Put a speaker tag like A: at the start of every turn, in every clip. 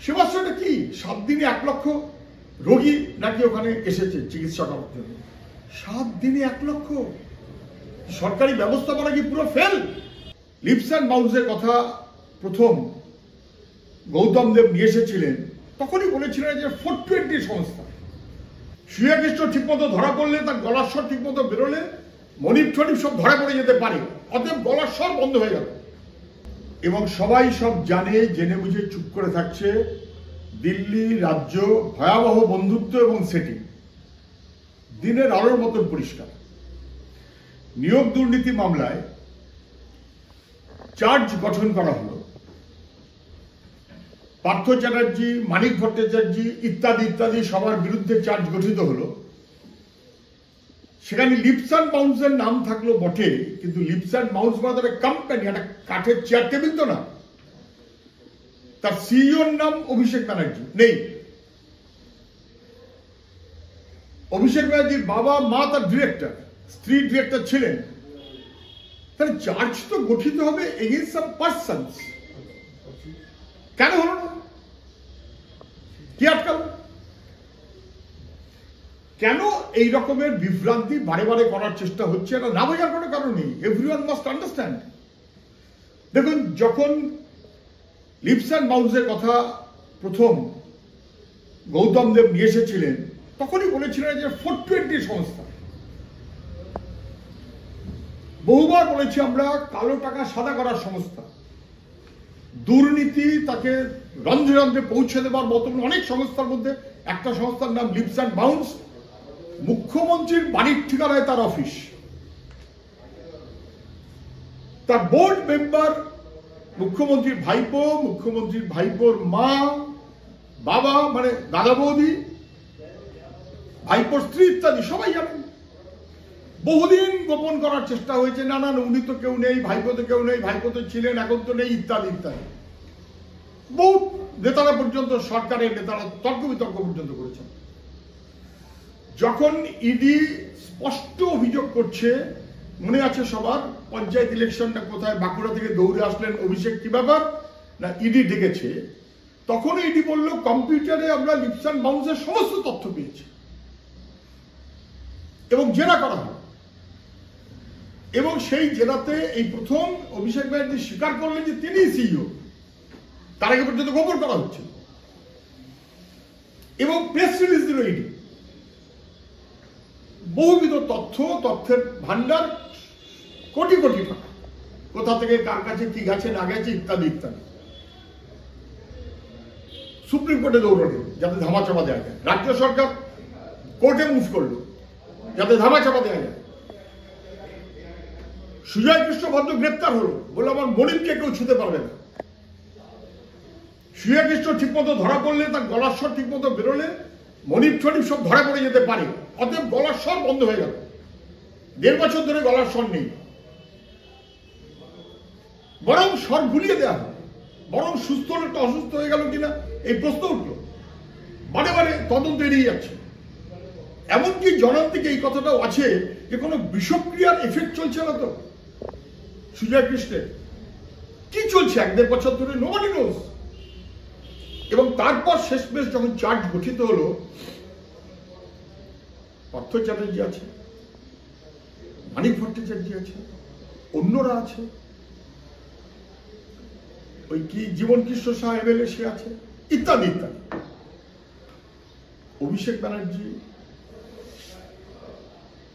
A: সেবাশ্রয়টা কি 7 দিনে 1 লক্ষ রোগী নাকি ওখানে এসেছে চিকিৎসা করার জন্য। 7 দিনে 1 লক্ষ। সরকারি ব্যবস্থাপনা কি পুরো ফেল? লিপস অ্যান্ড বাউন্সের কথা প্রথম গৌতম দেব নিয়ে এসেছিলেন, তখনই বলেছিলেন যে 420 সংস্থা। শ্রীকৃষ্ণ ঠিকমতো ধরা পড়লে, তার গলার স্বর ঠিকমতো বেরোলে মনিপ টনিপ সব ধরা পড়ে যেতে পারে, অতএব গলার স্বর বন্ধ হয়ে গেল। এবং সবাই সব জানে, জেনে বুঝে চুপ করে থাকছে। দিল্লি রাজ্য ভয়াবহ বন্ধুত্ব এবং সেটিং দিনের আলোর মতন পরিষ্কার। নিয়োগ দুর্নীতি মামলায় চার্জ গঠন করা হলো। পার্থ চ্যাটার্জি, মানিক ভট্টাচার্য ইত্যাদি ইত্যাদি সবার বিরুদ্ধে চার্জ গঠিত হলো। সেখানে লিপস অ্যান্ড বাউন্সের নাম থাকলো বটে, কিন্তু লিপস অ্যান্ড বাউন্স মানে একটা কোম্পানি, একটা কাঠের চেয়ার টেবিল তো না। তার সিইওর নাম অভিষেক ব্যানার্জি নেই। অভিষেক ব্যানার্জির বাবা মা তার ডিরেক্টর, স্ত্রী ডিরেক্টর ছিলেন। তাহলে চার্জ তো গঠিত হবে এগেইনস্ট সাম পারসনস। কেন হলো না? কি আটকাল? কেন এই রকমের বিভ্রান্তি বারে বারে করার চেষ্টা হচ্ছে? এটা না বোঝার কোনো কারণ নেই। Everyone must understand. দেখুন, যখন লিপস অ্যান্ড বাউন্সের কথা প্রথম গৌতম দেব নিয়ে এসেছিলেন, তখনই বলেছিলেন যে 420 সংস্থা। বহুবার বলেছি আমরা, কালো টাকা সাদা করার সংস্থা, দুর্নীতি তাকে রন্ধ্রে রন্ধ্রে পৌঁছে দেবার মতন অনেক সংস্থার মধ্যে একটা সংস্থার নাম লিপস অ্যান্ড বাউন্স। মুখ্যমন্ত্রীর বাড়ির ঠিকানায় তার অফিস, তার বোর্ড মেম্বার মুখ্যমন্ত্রীর ভাইপো, মুখ্যমন্ত্রীর ভাইপোর মা, বাবা মানে দাদা বৌদি, ভাইপোর স্ত্রী ইত্যাদি সবাই জানেন। বহুদিন গোপন করার চেষ্টা হয়েছে, না না উনি তো কেউ নেই, ভাইপো তো কেউ নেই, ভাইপো তো ছিলেন এখন তো নেই ইত্যাদি ইত্যাদি। বহু নেতারা পর্যন্ত, সরকারের নেতারা তর্ক বিতর্ক পর্যন্ত করেছেন। যখন ইডি স্পষ্ট অভিযোগ করছে, মনে আছে সবার, পঞ্চায়েত ইলেকশনটা কোথায়, বাঁকুড়া থেকে দৌড়ে আসলেন অভিষেক, কি ব্যাপার না ইডি ডেকেছে, তখন ইডি বলল কম্পিউটারে আমরা লিপস অ্যান্ড বাউন্সের সমস্ত তথ্য পেয়েছি এবং জেরা করা হলো। এবং সেই জেরাতে এই প্রথম অভিষেক ব্যানার্জি স্বীকার করলেন যে তিনি সিইও। তার আগে পর্যন্ত গোপন করা হচ্ছে এবং প্রেস রিলিজ দিল ইডি। বহুবিধ তথ্যের ভান্ডার, কোটি কোটি টাকা, কোথা থেকে কার কাছে কি গেছে না গেছে ইত্যাদি ইত্যাদি। সুপ্রিম কোর্টে দৌড়ালো যাতে ধামাচাপা দেওয়া যায়। রাজ্য সরকার কোর্টে মুভ করলো যাতে ধামাচাপা দেওয়া যায়। সুজয় কৃষ্ণ ভদ্র গ্রেপ্তার হলো, বলে আমার মনিপকে কেউ ছুতে পারবে না। সুজয় কৃষ্ণ ঠিকমতো ধরা পড়লে, তার গলার স্বর ঠিকমতো বেরোলে মনিপ টনিপ সব ধরা পড়ে যেতে পারে, অতএব গলার স্বর বন্ধ হয়ে গেল। 1.5 বছর ধরে গলার স্বর নেই, বরং স্বর গুলিয়ে দেওয়া হয়। বরং সুস্থ লোকটা অসুস্থ হয়ে গেল কিনা এই প্রশ্ন উঠল। বারে বারে তদন্ত এড়িয়ে যাচ্ছে। এমনকি জনান্তিকে এই কথাটাও আছে যে কোনো বিষক্রিয়ার এফেক্ট চলছে না তো সুজয় কৃষ্ণের। কি চলছে 1.5 বছর ধরে, নোবডি নোজ। এবং তারপর শেষমেশ যখন চার্জ গঠিত হলো, পার্থ চ্যাটার্জি আছে, মানিক ভট্টাচার্য আছে, অন্যরা আছে, ওই কি জীবন কৃষ্ণ শাহ এমএলএ সে আছে, ইত্যাদি ইত্যাদি। অভিষেক ব্যানার্জি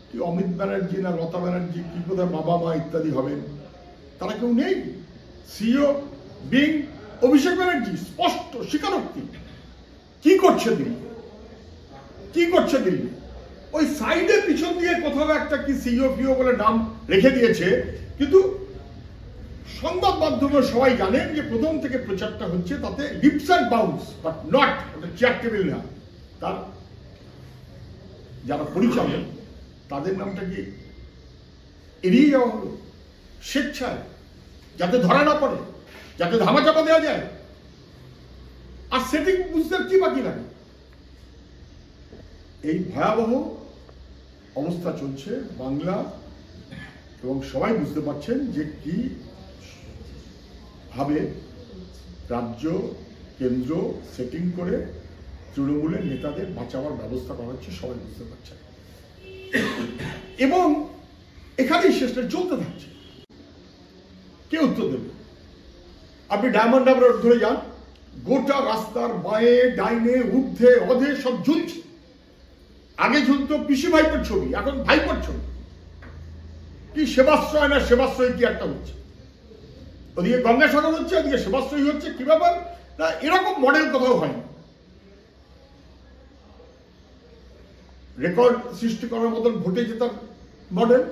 A: কি, অমিত ব্যানার্জি না লতা ব্যানার্জি কি, কোথায় বাবা মা ইত্যাদি হবেন, তারা কেউ নেই। সিইও বিং অভিষেক ব্যানার্জি, স্পষ্ট স্বীকারোক্তি। কি করছে দিল্লি, কি করছে দিল্লি? ওই সাইডে পিছন দিয়ে কোথাও একটা কি সিইও ফিও বলে নাম রেখে দিয়েছে, কিন্তু সংবাদ মাধ্যমে সবাই জানেন যে প্রথম থেকে প্রচারটা হচ্ছে তাতে leaps and bounds, but not chair table না। তার যারা পরিচালক তাদের নামটা কি এড়িয়ে যাওয়া হলো স্বেচ্ছায়, যাতে ধরা না পড়ে, যাতে ধামাচাপা দেওয়া যায়। আর সেটিং বুঝতে কি বাকি লাগে? এই ভয়াবহ অবস্থা চলছে বাংলা, এবং সবাই বুঝতে পারছেন যে কি ভাবে রাজ্যকে কেন্দ্র সেটিং করে তৃণমূলের নেতাদের বাঁচাবার ব্যবস্থা করা হচ্ছে, সবাই বুঝতে পারছে এবং এখানেই শেষটা চলতে থাকছে। কে উত্তর দেবে? আপনি ডায়মন্ড হারবার ধরে যান, গোটা রাস্তার বাঁয়ে ডাইনে ঊর্ধ্বে অধে সব ঝুলছে। আগে ঝুলতো পিসি ভাইপোর ছবি, এখন ভাইপোর ছবি। কি সেবাশ্রয় না সেবাশ্রয় কি একটা হচ্ছে, ওদিকে গঙ্গাসাগর হচ্ছে, ওদিকে সেবাশ্রয়ী হচ্ছে। কি ব্যাপার না, এরকম মডেল কোথাও হয়নি। রেকর্ড সৃষ্টি করার মতন ভোটে জেতার মডেল,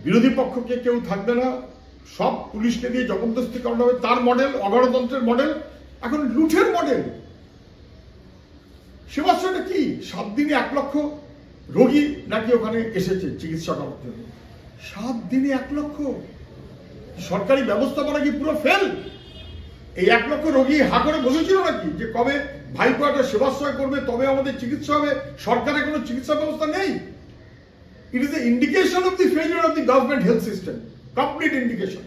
A: বিরোধী পক্ষকে কেউ থাকবে না, সব পুলিশকে দিয়ে জবরদস্তি করানো হবে তার মডেল, অগণতন্ত্রের মডেল, এখন লুঠের মডেল। সেবাশ্রয়টা কি? 7 দিনে 1 লক্ষ রোগী নাকি ওখানে এসেছে চিকিৎসা করার জন্য। 7 দিনে 1 লক্ষ। সরকারি ব্যবস্থাপনা কি পুরো ফেল? এই 1 লক্ষ রোগী হা করে বসেছিল নাকি যে কবে ভাইপো একটা সেবাশ্রয় করবে তবে আমাদের চিকিৎসা হবে? সরকারের কোনো চিকিৎসা ব্যবস্থা নেই। It is a indication of the failure of the government health system, complete indication.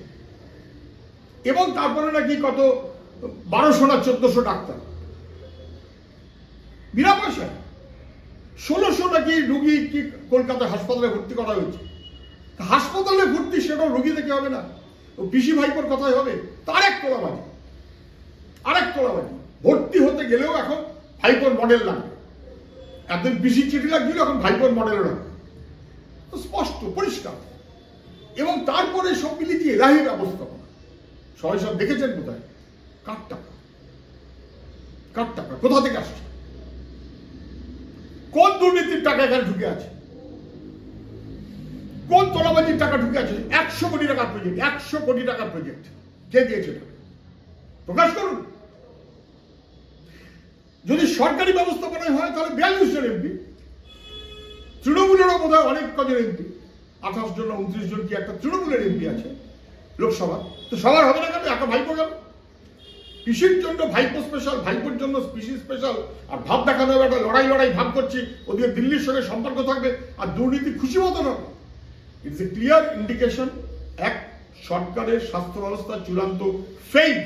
A: এবং তারপরে নাকি কত 1200 না 1400 ডাক্তার বিনা পয়সায়, 1600 নাকি রোগী কি কলকাতা হাসপাতালে ভর্তি করা হয়েছে। হাসপাতালে ভর্তি সেটাও রোগী দেখে হবে না, ও পিসি ভাইপোর কথাই হবে। তার এক তোলাবাজি, আরেক তোলাবাজি। ভর্তি হতে গেলেও এখন ভাইপোর মডেল লাগবে। একদিন পিসি চিঠি লাগছিল, এখন ভাইপোর মডেল লাগবে। স্পষ্ট পরিষ্কার। এবং তারপরে সব মিলিয়ে দিয়ে এলাহি ব্যবস্থাপনা। সবাই সব দেখেছেন কোথায়? কার টাকা? কার টাকা? কোথা থেকে আসছে? কোন দুর্নীতির টাকা এখানে ঢুকে আছে? কোন তোলাবাজির টাকা ঢুকে আছে? 100 কোটি টাকার প্রজেক্ট, 100 কোটি টাকার প্রজেক্ট কে দিয়েছে? প্রকাশ করুন। যদি সরকারি ব্যবস্থাপনায় হয় তাহলে 42 জন এমপি, তৃণমূলেরও বোধ হয় অনেক কজন এমপি, 28 জন 29 জন কি একটা তৃণমূলের এমপি আছে লোকসভা। তো সবার হবে না কেন? একটা ভাইপো গেল। পিসির জন্য ভাইপো স্পেশাল, ভাইপোর জন্য পিসি স্পেশাল। আর ভাব দেখানো হবে একটা লড়াই ভাব করছি, ওদিকে দিল্লির সঙ্গে সম্পর্ক থাকবে আর দুর্নীতি খুশি মতো নয়। ইটস এ ক্লিয়ার ইন্ডিকেশন এক সরকারের স্বাস্থ্য ব্যবস্থা চূড়ান্ত ফেইড।